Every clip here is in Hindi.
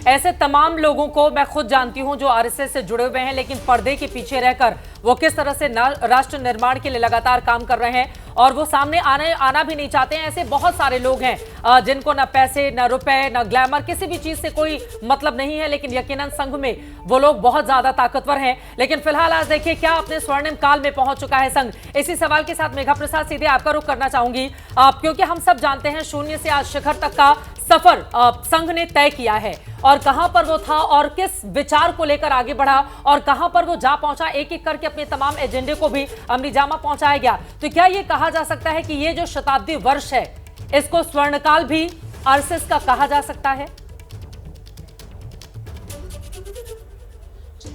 ऐसे तमाम लोगों को मैं खुद जानती हूं जो आरएसएस से जुड़े हुए हैं, लेकिन पर्दे के पीछे रहकर वो किस तरह से राष्ट्र निर्माण के लिए लगातार काम कर रहे हैं और वो सामने आना भी नहीं चाहते हैं। ऐसे बहुत सारे लोग हैं जिनको ना पैसे, ना रुपए, ना ग्लैमर, किसी भी चीज से कोई मतलब नहीं है, लेकिन यकीनन संघ में वो लोग बहुत ज्यादा ताकतवर हैं। लेकिन फिलहाल आज देखिए क्या अपने स्वर्णिम काल में पहुंच चुका है संघ। इसी सवाल के साथ मेघा प्रसाद सीधे आपका रुख करना चाहूंगी, क्योंकि हम सब जानते हैं शून्य से आज शिखर तक का सफर संघ ने तय किया है और कहां पर वो था और किस विचार को लेकर आगे बढ़ा और कहां पर वो जा पहुंचा, एक एक करके अपने तमाम एजेंडे को भी अमलीजामा पहुंचाया गया। तो क्या ये कहा जा सकता है कि ये जो शताब्दी वर्ष है इसको स्वर्णकाल भी आरएसएस का कहा जा सकता है?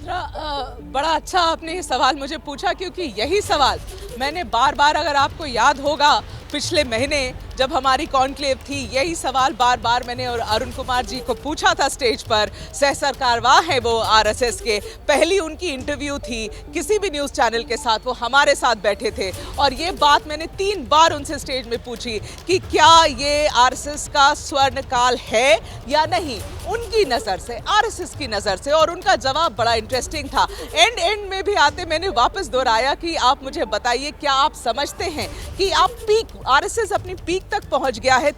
बड़ा अच्छा आपने ये सवाल मुझे पूछा, क्योंकि यही सवाल मैंने बार बार, अगर आपको याद होगा पिछले महीने जब हमारी कॉन्क्लेव थी, यही सवाल बार बार मैंने और अरुण कुमार जी को पूछा था स्टेज पर। सह सरकारवाह है वो आरएसएस के, पहली उनकी इंटरव्यू थी किसी भी न्यूज़ चैनल के साथ, वो हमारे साथ बैठे थे और ये बात मैंने 3 बार उनसे स्टेज में पूछी कि क्या ये आरएसएस का स्वर्ण काल है या नहीं, उनकी नज़र से, आरएसएस की नज़र से। और उनका जवाब बड़ा इंटरेस्टिंग था। एंड में भी आते मैंने वापस दोहराया कि आप मुझे बताइए, क्या आप समझते हैं कि आप पीक, आरएसएस अपनी पीक तक पहुंच गया है?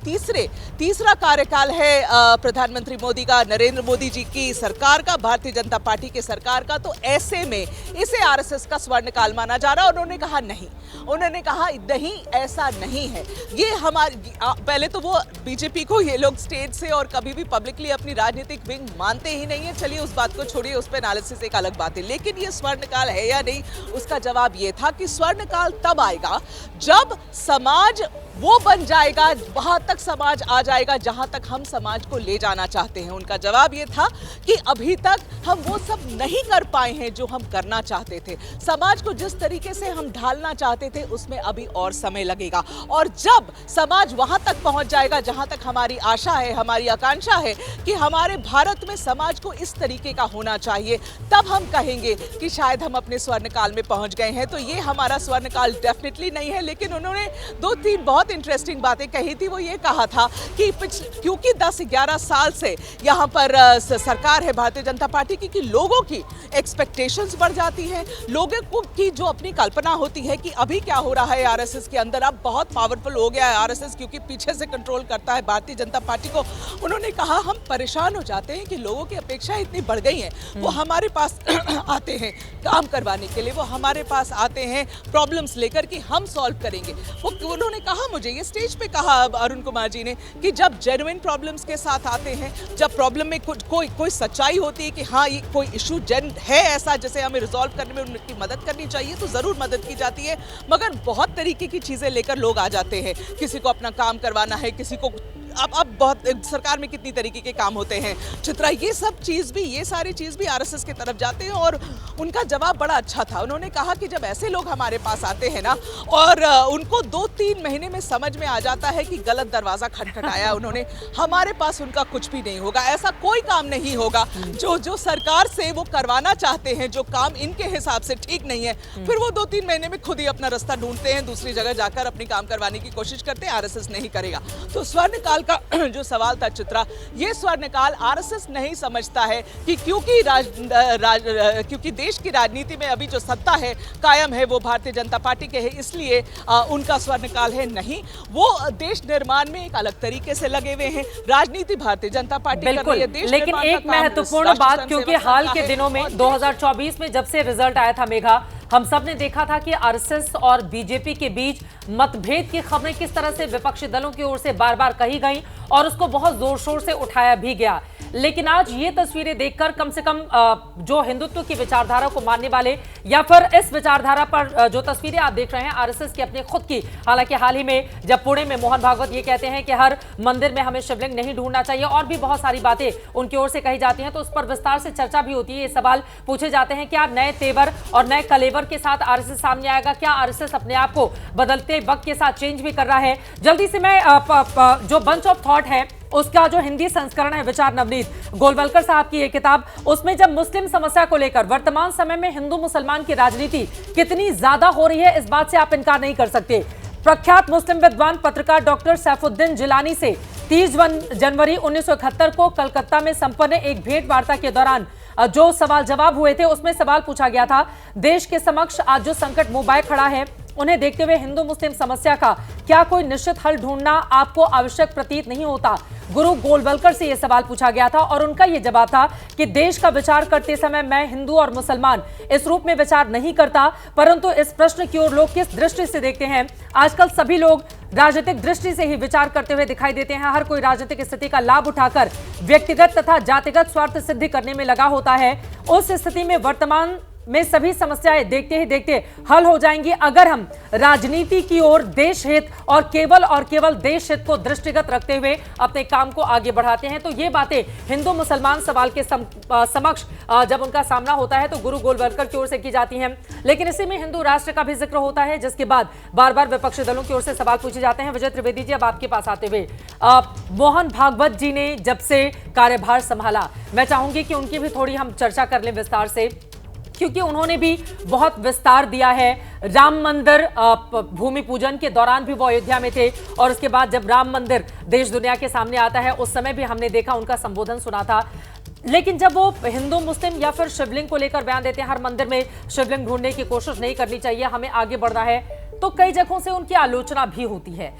तीसरा कार्यकाल है प्रधानमंत्री मोदी का, नरेंद्र मोदी जी की सरकार का, भारतीय जनता पार्टी की सरकार का। तो ऐसे में इसे आरएसएस का स्वर्ण काल माना जा रहा है। उन्होंने कहा नहीं, उन्होंने कहा नहीं, ऐसा नहीं है। ये हमारी, पहले तो वो बीजेपी को ये लोग स्टेज से और कभी भी पब्लिकली अपनी राजनीतिक विंग मानते ही नहीं है। चलिए उस बात को छोड़िए, उस पर एनालिसिस एक अलग बात है। लेकिन ये स्वर्ण काल है या नहीं, उसका जवाब ये था कि स्वर्ण काल तब आएगा जब समाज वो बन जाएगा, वहां तक समाज आ जाएगा जहां तक हम समाज को ले जाना चाहते हैं। उनका जवाब ये था कि अभी तक हम वो सब नहीं कर पाए हैं जो हम करना चाहते थे। समाज को जिस तरीके से हम ढालना चाहते थे उसमें अभी और समय लगेगा, और जब समाज वहां तक पहुंच जाएगा जहां तक हमारी आशा है, हमारी आकांक्षा है कि हमारे भारत में समाज को इस तरीके का होना चाहिए, तब हम कहेंगे कि शायद हम अपने स्वर्ण काल में पहुंच गए हैं। तो ये हमारा स्वर्ण काल डेफिनेटली नहीं है। लेकिन उन्होंने 2-3 बहुत इंटरेस्टिंग बातें कही थी। वो ये कहा था कि क्योंकि 10-11 साल से यहाँ पर सरकार है भारतीय जनता पार्टी की, कि लोगों की एक्सपेक्टेशंस बढ़ जाती हैं, लोगों को की जो अपनी कल्पना होती है कि अभी क्या हो रहा है आरएसएस के अंदर, अब बहुत पावरफुल हो गया है आरएसएस क्योंकि पीछे से कंट्रोल करता है भारतीय जनता पार्टी को। उन्होंने कहा हम परेशान हो जाते हैं कि लोगों की अपेक्षाएं इतनी बढ़ गई हैं, वो हमारे पास आते हैं काम करवाने के लिए, वो हमारे पास आते हैं प्रॉब्लम्स लेकर कि हम सॉल्व करेंगे। उन्होंने कहा, मुझे ये स्टेज पे कहा अरुण कुमार जी ने, कि जब जेन्युइन प्रॉब्लम्स के साथ आते हैं, जब प्रॉब्लम में कोई सच्चाई होती है कि हाँ ये कोई इशू है ऐसा जिसे हमें रिजॉल्व करने में उनकी मदद करनी चाहिए, तो जरूर मदद की जाती है। मगर बहुत तरीके की चीजें लेकर लोग आ जाते हैं, किसी को अपना काम करवाना है, किसी को अब बहुत सरकार में कितनी तरीके के काम होते हैं, चित्रा, ये सब चीज़ भी, ये सारी चीज़ भी आरएसएस की तरफ जाते हैं। और उनका जवाब बड़ा अच्छा था। उन्होंने कहा कि जब ऐसे लोग हमारे पास आते हैं ना और उनको 2-3 महीने में समझ में आ जाता है कि गलत दरवाज़ा खटखटाया उन्होंने, हमारे पास उनका कुछ भी नहीं होगा, ऐसा कोई काम नहीं होगा जो सरकार से वो करवाना चाहते हैं, जो काम इनके हिसाब से ठीक नहीं है, फिर वो 2-3 महीने में खुद ही अपना रास्ता ढूंढते हैं, दूसरी जगह जाकर अपनी काम करवाने की कोशिश करते हैं। आरएसएस नहीं करेगा। तो स्वर्ण काल का जो सवाल था चित्रा, ये स्वर्ण काल आरएसएस नहीं समझता है कि क्योंकि देश की राजनीति में अभी जो सत्ता है कायम है वो भारतीय जनता पार्टी के है, इसलिए उनका स्वर्ण काल है। नहीं, वो देश निर्माण में एक अलग तरीके से लगे हुए हैं। राजनीति भारतीय जनता पार्टी कर रही है, देश निर्माण का काम। लेकिन एक महत्वपूर्ण बात, क्योंकि हाल के दिनों में 2024 में जब से रिजल्ट आया था मेघा, हम सब ने देखा था कि आरएसएस और बीजेपी के बीच मतभेद की खबरें किस तरह से विपक्षी दलों की ओर से बार बार कही गई और उसको बहुत जोर शोर से उठाया भी गया। लेकिन आज ये तस्वीरें देखकर कम से कम जो हिंदुत्व की विचारधारा को मानने वाले या फिर इस विचारधारा पर जो तस्वीरें आप देख रहे हैं आरएसएस की अपने खुद की, हालांकि हाल ही में जब पुणे में मोहन भागवत ये कहते हैं कि हर मंदिर में हमें शिवलिंग नहीं ढूंढना चाहिए और भी बहुत सारी बातें उनकी ओर से कही जाती हैं, तो उस पर विस्तार से चर्चा भी होती है। ये सवाल पूछे जाते हैं क्या नए तेवर और नए कलेवर के साथ आरएसएस सामने आएगा? क्या आरएसएस अपने आप को बदलते वक्त के साथ चेंज भी कर रहा है? जल्दी से मैं जो बंच ऑफ थॉट है उसका जो हिंदी संस्करण है विचार नवनीत गोलवलकर साहब की ये किताब, उसमें जब मुस्लिम समस्या को लेकर वर्तमान समय में हिंदू मुसलमान की राजनीति कितनी ज्यादा हो रही है, इस बात से आप इनकार नहीं कर सकते। प्रख्यात मुस्लिम विद्वान पत्रकार डॉक्टर सैफुद्दीन जिलानी से 30 जनवरी 1971 को कलकत्ता में संपन्न एक भेंट वार्ता के दौरान जो सवाल जवाब हुए थे उसमें सवाल पूछा गया था, देश के समक्ष आज जो संकट मुंह खड़ा है उन्हें देखते हुए हिंदू मुस्लिम समस्या का क्या कोई निश्चित हल ढूंढना आपको आवश्यक प्रतीत नहीं होता। गुरु गोलवलकर से यह सवाल पूछा गया था और उनका यह जवाब था कि देश का विचार करते समय मैं हिंदू और मुसलमान इस रूप में विचार नहीं करता, परंतु इस प्रश्न की ओर लोग किस दृष्टि से देखते हैं। आजकल सभी लोग राजनीतिक दृष्टि से ही विचार करते हुए दिखाई देते हैं। हर कोई राजनीतिक स्थिति का लाभ उठाकर व्यक्तिगत तथा जातिगत स्वार्थ सिद्धि करने में लगा होता है। उस स्थिति में वर्तमान में सभी समस्याएं देखते ही देखते हल हो जाएंगी अगर हम राजनीति की ओर देश हित और केवल देश हित को दृष्टिगत रखते हुए अपने काम को आगे बढ़ाते हैं। तो ये बातें हिंदू मुसलमान सवाल के समक्ष जब उनका सामना होता है तो गुरु गोलवलकर की ओर से की जाती हैं, लेकिन इसी में हिंदू राष्ट्र का भी जिक्र होता है, जिसके बाद बार बार विपक्षी दलों की ओर से सवाल पूछे जाते हैं। विजय त्रिवेदी जी, अब आपके पास आते हुए मोहन भागवत जी ने जब से कार्यभार संभाला, मैं चाहूंगी कि उनकी भी थोड़ी हम चर्चा कर लें विस्तार से, क्योंकि उन्होंने भी बहुत विस्तार दिया है। राम मंदिर भूमि पूजन के दौरान भी वो अयोध्या में थे और उसके बाद जब राम मंदिर देश दुनिया के सामने आता है उस समय भी हमने देखा, उनका संबोधन सुना था। लेकिन जब वो हिंदू मुस्लिम या फिर शिवलिंग को लेकर बयान देते हैं, हर मंदिर में शिवलिंग ढूंढने की कोशिश नहीं करनी चाहिए, हमें आगे बढ़ना है, तो कई जगहों से उनकी आलोचना भी होती है।